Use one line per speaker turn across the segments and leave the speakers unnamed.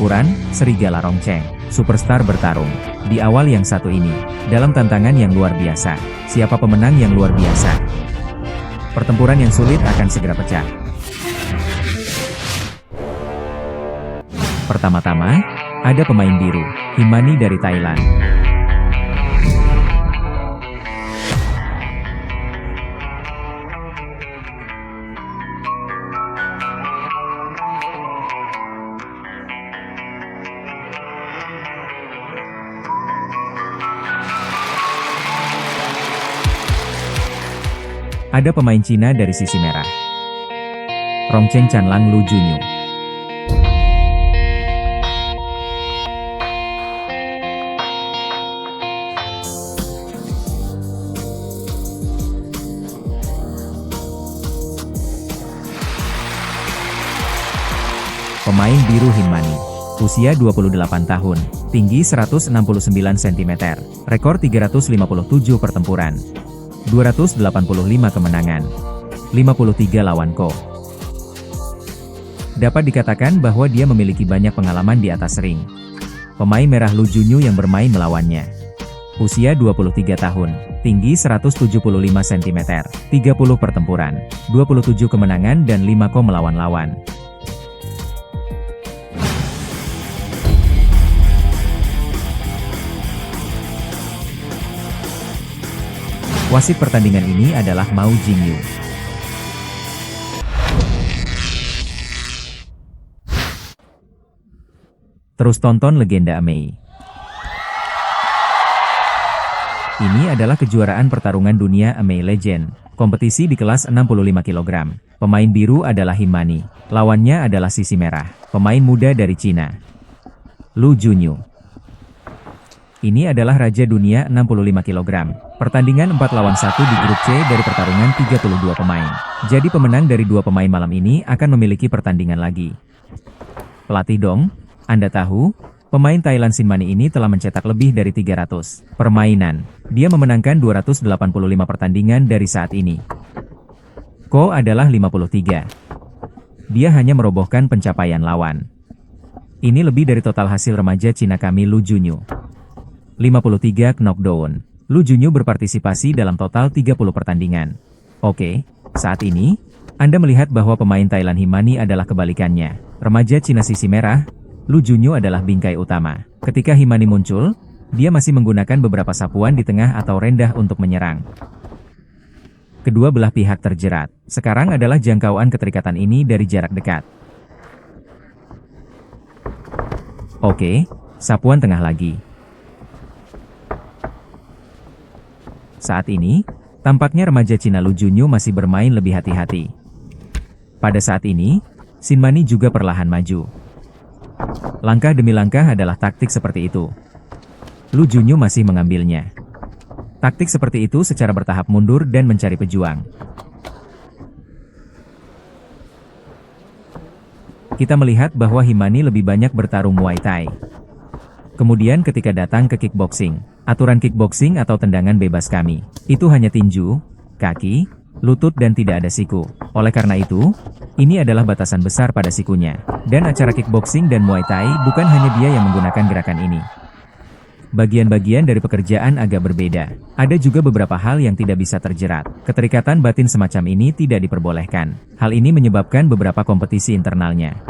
Pertempuran, Serigala Rongcheng. Superstar bertarung. Di awal yang satu ini, dalam tantangan yang luar biasa. Siapa pemenang yang luar biasa? Pertempuran yang sulit akan segera pecah. Pertama-tama, ada pemain biru, Himani dari Thailand. Ada pemain Cina dari sisi merah, Rongcheng Chanlang Lu Junyu. Pemain biru Himani, usia 28 tahun, tinggi 169 cm, rekor 357 pertempuran, 285 kemenangan, 53 lawan KO. Dapat dikatakan bahwa dia memiliki banyak pengalaman di atas ring. Pemain merah Lu Junyu yang bermain melawannya. Usia 23 tahun, tinggi 175 cm, 30 pertempuran, 27 kemenangan dan 5 KO melawan lawan. Wasit pertandingan ini adalah Mao Jingyu. Terus tonton legenda Amei. Ini adalah kejuaraan pertarungan dunia Amei Legend, kompetisi di kelas 65 kg. Pemain biru adalah Himani, lawannya adalah sisi merah, pemain muda dari Cina, Lu Junyu. Ini adalah Raja Dunia 65 kg. Pertandingan 4 lawan 1 di grup C dari pertarungan 32 pemain. Jadi pemenang dari 2 pemain malam ini akan memiliki pertandingan lagi. Pelatih Dong, Anda tahu, pemain Thailand Himani ini telah mencetak lebih dari 300 permainan. Dia memenangkan 285 pertandingan dari saat ini. KO adalah 53. Dia hanya merobohkan pencapaian lawan. Ini lebih dari total hasil remaja Cina kami Lu Junyu. 53 knockdown. Lu Junyu berpartisipasi dalam total 30 pertandingan. Oke, saat ini, Anda melihat bahwa pemain Thailand Himani adalah kebalikannya. Remaja Cina sisi merah, Lu Junyu adalah bingkai utama. Ketika Himani muncul, dia masih menggunakan beberapa sapuan di tengah atau rendah untuk menyerang. Kedua belah pihak terjerat. Sekarang adalah jangkauan keterikatan ini dari jarak dekat. Oke, sapuan tengah lagi. Saat ini, tampaknya remaja Cina Lu Junyu masih bermain lebih hati-hati. Pada saat ini, Himani juga perlahan maju. Langkah demi langkah adalah taktik seperti itu. Lu Junyu masih mengambilnya. Taktik seperti itu secara bertahap mundur dan mencari pejuang. Kita melihat bahwa Himani lebih banyak bertarung Muay Thai. Kemudian ketika datang ke kickboxing, aturan kickboxing atau tendangan bebas kami, itu hanya tinju, kaki, lutut dan tidak ada siku. Oleh karena itu, ini adalah batasan besar pada sikunya. Dan acara kickboxing dan Muay Thai bukan hanya dia yang menggunakan gerakan ini. Bagian-bagian dari pekerjaan agak berbeda. Ada juga beberapa hal yang tidak bisa terjerat. Keterikatan batin semacam ini tidak diperbolehkan. Hal ini menyebabkan beberapa kompetisi internalnya.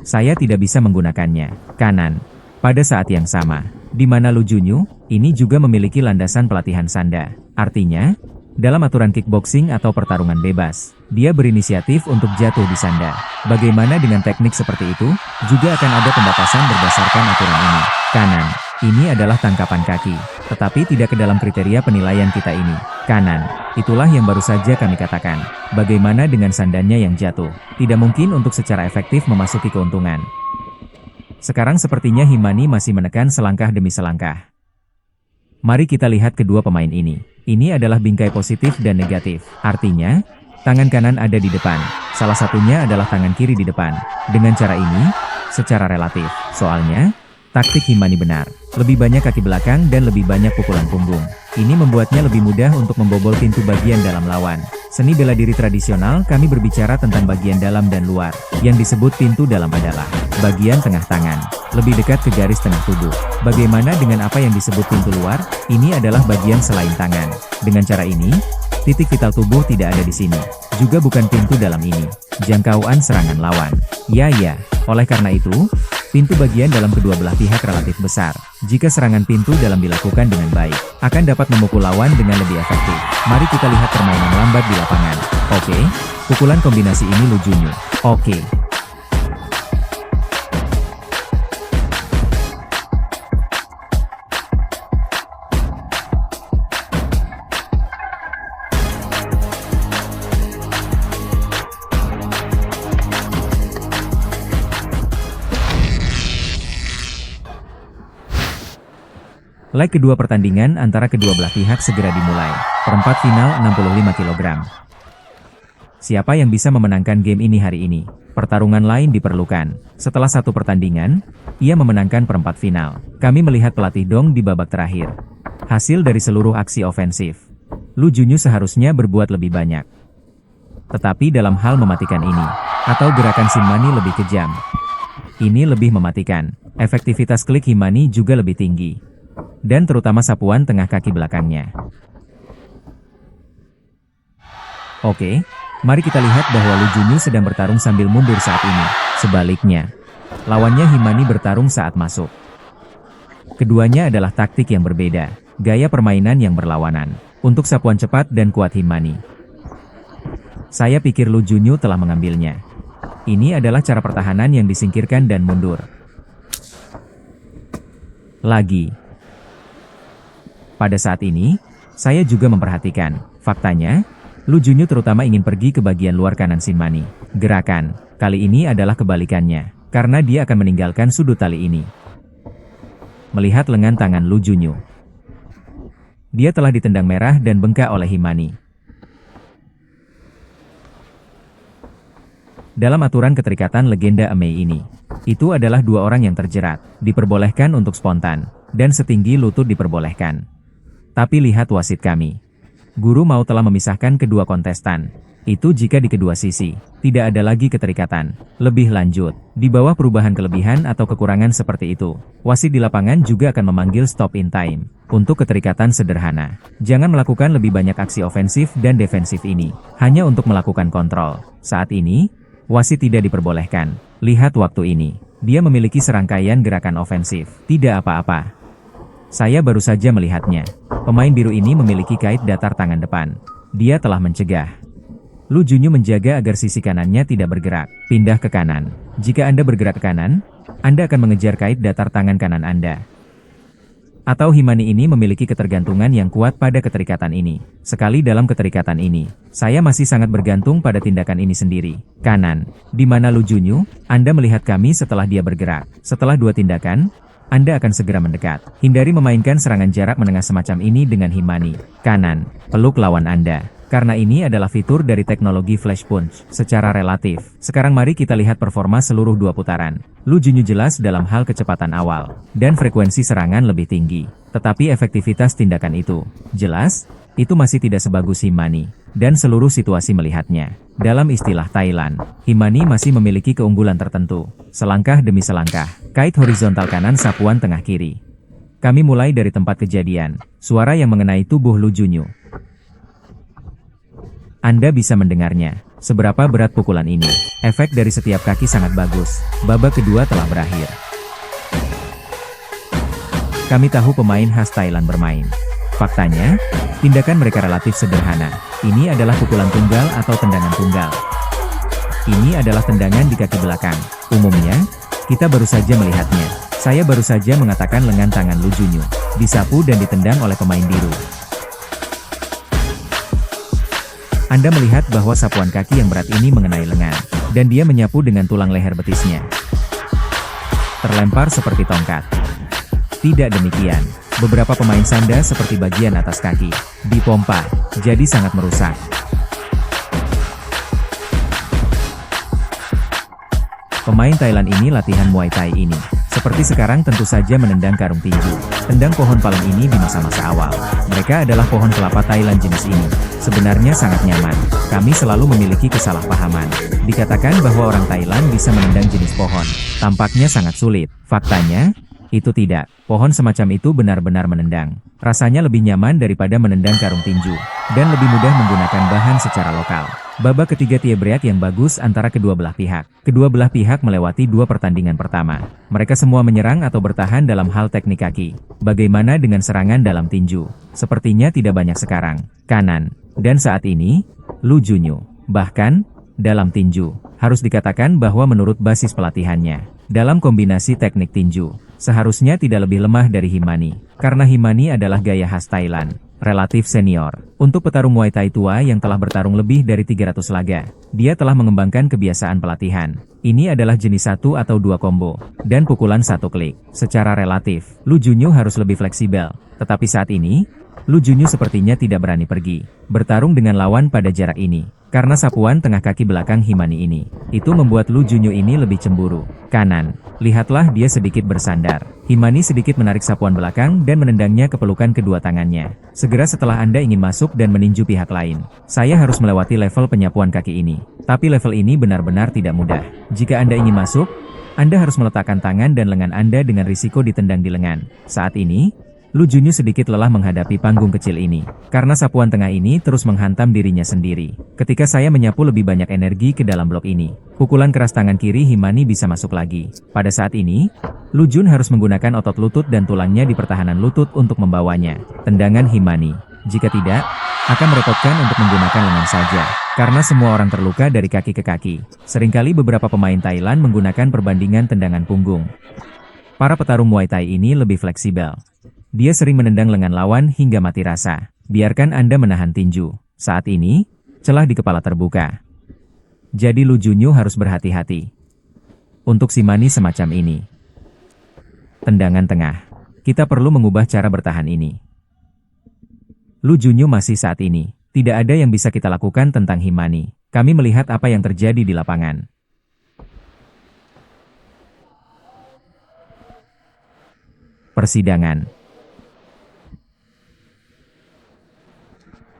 Saya tidak bisa menggunakannya. Kanan. Pada saat yang sama, di mana Lu Junyu, ini juga memiliki landasan pelatihan sanda. Artinya, dalam aturan kickboxing atau pertarungan bebas, dia berinisiatif untuk jatuh di sanda. Bagaimana dengan teknik seperti itu? Juga akan ada pembatasan berdasarkan aturan ini. Kanan. Ini adalah tangkapan kaki, tetapi tidak ke dalam kriteria penilaian kita ini. Kanan. Itulah yang baru saja kami katakan. Bagaimana dengan sandannya yang jatuh? Tidak mungkin untuk secara efektif memasuki keuntungan. Sekarang sepertinya Himani masih menekan selangkah demi selangkah. Mari kita lihat kedua pemain ini. Ini adalah bingkai positif dan negatif. Artinya, tangan kanan ada di depan. Salah satunya adalah tangan kiri di depan. Dengan cara ini, secara relatif, soalnya, taktik Himani benar. Lebih banyak kaki belakang dan lebih banyak pukulan punggung. Ini membuatnya lebih mudah untuk membobol pintu bagian dalam lawan. Seni bela diri tradisional kami berbicara tentang bagian dalam dan luar. Yang disebut pintu dalam adalah bagian tengah tangan, lebih dekat ke garis tengah tubuh. Bagaimana dengan apa yang disebut pintu luar? Ini adalah bagian selain tangan. Dengan cara ini, titik vital tubuh tidak ada di sini. Juga bukan pintu dalam ini. Jangkauan serangan lawan. Ya, oleh karena itu, pintu bagian dalam kedua belah pihak relatif besar. Jika serangan pintu dalam dilakukan dengan baik, akan dapat memukul lawan dengan lebih efektif. Mari kita lihat permainan lambat di lapangan. Oke, pukulan kombinasi ini Lu Junyu. Oke. Leg kedua pertandingan antara kedua belah pihak segera dimulai. Perempat final 65 kg. Siapa yang bisa memenangkan game ini hari ini? Pertarungan lain diperlukan. Setelah satu pertandingan, ia memenangkan perempat final. Kami melihat pelatih Dong di babak terakhir. Hasil dari seluruh aksi ofensif. Lu Junyu seharusnya berbuat lebih banyak. Tetapi dalam hal mematikan ini, atau gerakan Himani lebih kejam. Ini lebih mematikan. Efektivitas klik Himani juga lebih tinggi. Dan terutama sapuan tengah kaki belakangnya. Oke, mari kita lihat bahwa Lu Junyu sedang bertarung sambil mundur saat ini. Sebaliknya, lawannya Himani bertarung saat masuk. Keduanya adalah taktik yang berbeda, gaya permainan yang berlawanan. Untuk sapuan cepat dan kuat Himani, saya pikir Lu Junyu telah mengambilnya. Ini adalah cara pertahanan yang disingkirkan dan mundur. Lagi. Pada saat ini, saya juga memperhatikan. Faktanya, Lu Junyu terutama ingin pergi ke bagian luar kanan Himani. Gerakan kali ini adalah kebalikannya, karena dia akan meninggalkan sudut tali ini. Melihat lengan tangan Lu Junyu, dia telah ditendang merah dan bengkak oleh Himani. Dalam aturan keterikatan legenda Amei ini, itu adalah dua orang yang terjerat, diperbolehkan untuk spontan, dan setinggi lutut diperbolehkan. Tapi lihat wasit kami. Guru mau telah memisahkan kedua kontestan. Itu jika di kedua sisi, tidak ada lagi keterikatan. Lebih lanjut, di bawah perubahan kelebihan atau kekurangan seperti itu, wasit di lapangan juga akan memanggil stop in time. Untuk keterikatan sederhana, jangan melakukan lebih banyak aksi ofensif dan defensif ini, hanya untuk melakukan kontrol. Saat ini, wasit tidak diperbolehkan. Lihat waktu ini, dia memiliki serangkaian gerakan ofensif. Tidak apa-apa. Saya baru saja melihatnya. Pemain biru ini memiliki kait datar tangan depan. Dia telah mencegah. Lu Junyu menjaga agar sisi kanannya tidak bergerak. Pindah ke kanan. Jika Anda bergerak ke kanan, Anda akan mengejar kait datar tangan kanan Anda. Atau Himani ini memiliki ketergantungan yang kuat pada keterikatan ini. Sekali dalam keterikatan ini, saya masih sangat bergantung pada tindakan ini sendiri. Kanan. Di mana Lu Junyu? Anda melihat kami setelah dia bergerak. Setelah dua tindakan, Anda akan segera mendekat. Hindari memainkan serangan jarak menengah semacam ini dengan Himani. Kanan, peluk lawan Anda. Karena ini adalah fitur dari teknologi Flash Punch. Secara relatif, sekarang mari kita lihat performa seluruh dua putaran. Lu Junyu jelas dalam hal kecepatan awal, dan frekuensi serangan lebih tinggi. Tetapi efektivitas tindakan itu, jelas, itu masih tidak sebagus Himani. Dan seluruh situasi melihatnya. Dalam istilah Thailand, Himani masih memiliki keunggulan tertentu. Selangkah demi selangkah, kait horizontal kanan sapuan tengah kiri. Kami mulai dari tempat kejadian. Suara yang mengenai tubuh Lu Junyu. Anda bisa mendengarnya. Seberapa berat pukulan ini? Efek dari setiap kaki sangat bagus. Babak kedua telah berakhir. Kami tahu pemain khas Thailand bermain. Faktanya, tindakan mereka relatif sederhana. Ini adalah pukulan tunggal atau tendangan tunggal. Ini adalah tendangan di kaki belakang. Umumnya, kita baru saja melihatnya. Saya baru saja mengatakan lengan tangan Lu Junyu disapu dan ditendang oleh pemain biru. Anda melihat bahwa sapuan kaki yang berat ini mengenai lengan, dan dia menyapu dengan tulang leher betisnya. Terlempar seperti tongkat. Tidak demikian. Beberapa pemain sanda seperti bagian atas kaki dipompa, jadi sangat merusak. Pemain Thailand ini latihan Muay Thai ini Seperti sekarang tentu saja menendang karung tinju. Tendang pohon palem ini di masa-masa awal. Mereka adalah pohon kelapa Thailand jenis ini. Sebenarnya sangat nyaman. Kami selalu memiliki kesalahpahaman. Dikatakan bahwa orang Thailand bisa menendang jenis pohon. Tampaknya sangat sulit. Faktanya, itu tidak. Pohon semacam itu benar-benar menendang. Rasanya lebih nyaman daripada menendang karung tinju. Dan lebih mudah menggunakan bahan secara lokal. Babak ketiga tiebreak yang bagus antara kedua belah pihak. Kedua belah pihak melewati dua pertandingan pertama. Mereka semua menyerang atau bertahan dalam hal teknik kaki. Bagaimana dengan serangan dalam tinju? Sepertinya tidak banyak sekarang. Kanan. Dan saat ini, Lu Junyu. Bahkan, dalam tinju, harus dikatakan bahwa menurut basis pelatihannya, dalam kombinasi teknik tinju, seharusnya tidak lebih lemah dari Himani. Karena Himani adalah gaya khas Thailand. Relatif senior. Untuk petarung Muay Thai tua yang telah bertarung lebih dari 300 laga, dia telah mengembangkan kebiasaan pelatihan. Ini adalah jenis 1 atau 2 combo, dan pukulan 1 klik. Secara relatif, Lu Junyu harus lebih fleksibel. Tetapi saat ini, Lu Junyu sepertinya tidak berani pergi bertarung dengan lawan pada jarak ini. Karena sapuan tengah kaki belakang Himani ini, itu membuat Lu Junyu ini lebih cemburu. Kanan. Lihatlah dia sedikit bersandar. Himani sedikit menarik sapuan belakang dan menendangnya ke pelukan kedua tangannya. Segera setelah Anda ingin masuk dan meninju pihak lain, saya harus melewati level penyapuan kaki ini. Tapi level ini benar-benar tidak mudah. Jika Anda ingin masuk, Anda harus meletakkan tangan dan lengan Anda dengan risiko ditendang di lengan. Saat ini, Lu Junyu sedikit lelah menghadapi panggung kecil ini. Karena sapuan tengah ini terus menghantam dirinya sendiri. Ketika saya menyapu lebih banyak energi ke dalam blok ini, pukulan keras tangan kiri Himani bisa masuk lagi. Pada saat ini, Lu Jun harus menggunakan otot lutut dan tulangnya di pertahanan lutut untuk membawanya. Tendangan Himani. Jika tidak, akan merepotkan untuk menggunakan lengan saja. Karena semua orang terluka dari kaki ke kaki. Seringkali beberapa pemain Thailand menggunakan perbandingan tendangan punggung. Para petarung Muay Thai ini lebih fleksibel. Dia sering menendang lengan lawan hingga mati rasa. Biarkan Anda menahan tinju. Saat ini, celah di kepala terbuka. Jadi Lu Junyu harus berhati-hati. Untuk Himani semacam ini. Tendangan tengah. Kita perlu mengubah cara bertahan ini. Lu Junyu masih saat ini. Tidak ada yang bisa kita lakukan tentang Himani. Kami melihat apa yang terjadi di lapangan. Persidangan.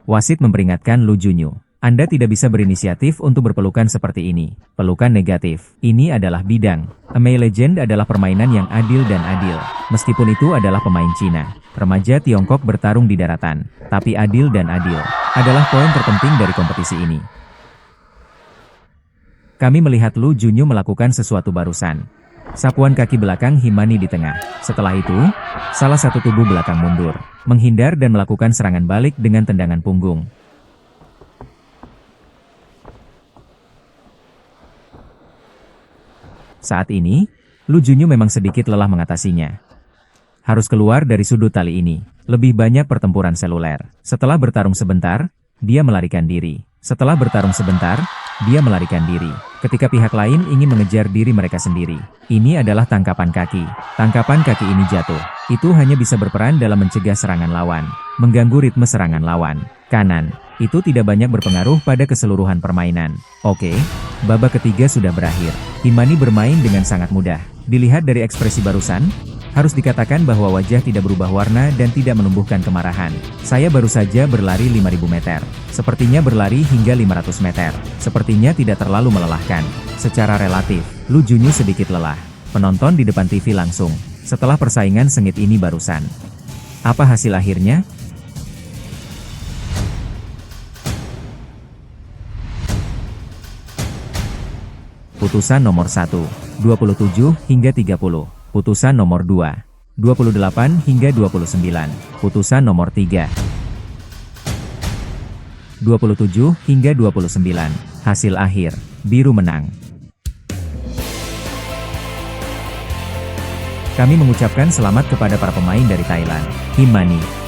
Wasit memperingatkan Lu Junyu. Anda tidak bisa berinisiatif untuk berpelukan seperti ini. Pelukan negatif. Ini adalah bidang. A Mei Legend adalah permainan yang adil dan adil. Meskipun itu adalah pemain Cina. Remaja Tiongkok bertarung di daratan. Tapi adil dan adil adalah poin terpenting dari kompetisi ini. Kami melihat Lu Junyu melakukan sesuatu barusan. Sapuan kaki belakang Himani di tengah. Setelah itu, salah satu tubuh belakang mundur, menghindar dan melakukan serangan balik dengan tendangan punggung. Saat ini, Lu Junyu memang sedikit lelah mengatasinya. Harus keluar dari sudut tali ini. Lebih banyak pertempuran seluler. Setelah bertarung sebentar, dia melarikan diri. Setelah bertarung sebentar, dia melarikan diri. Ketika pihak lain ingin mengejar diri mereka sendiri. Ini adalah tangkapan kaki. Tangkapan kaki ini jatuh. Itu hanya bisa berperan dalam mencegah serangan lawan. Mengganggu ritme serangan lawan. Kanan. Itu tidak banyak berpengaruh pada keseluruhan permainan. Oke, babak ketiga sudah berakhir. Himani bermain dengan sangat mudah. Dilihat dari ekspresi barusan, harus dikatakan bahwa wajah tidak berubah warna dan tidak menumbuhkan kemarahan. Saya baru saja berlari 5.000 meter. Sepertinya berlari hingga 500 meter. Sepertinya tidak terlalu melelahkan. Secara relatif, Lu Junyu sedikit lelah. Penonton di depan TV langsung. Setelah persaingan sengit ini barusan. Apa hasil akhirnya? Putusan nomor 1, 27 hingga 30. Putusan nomor 2, 28 hingga 29. Putusan nomor 3, 27 hingga 29. Hasil akhir, biru menang. Kami mengucapkan selamat kepada para pemain dari Thailand. Himani.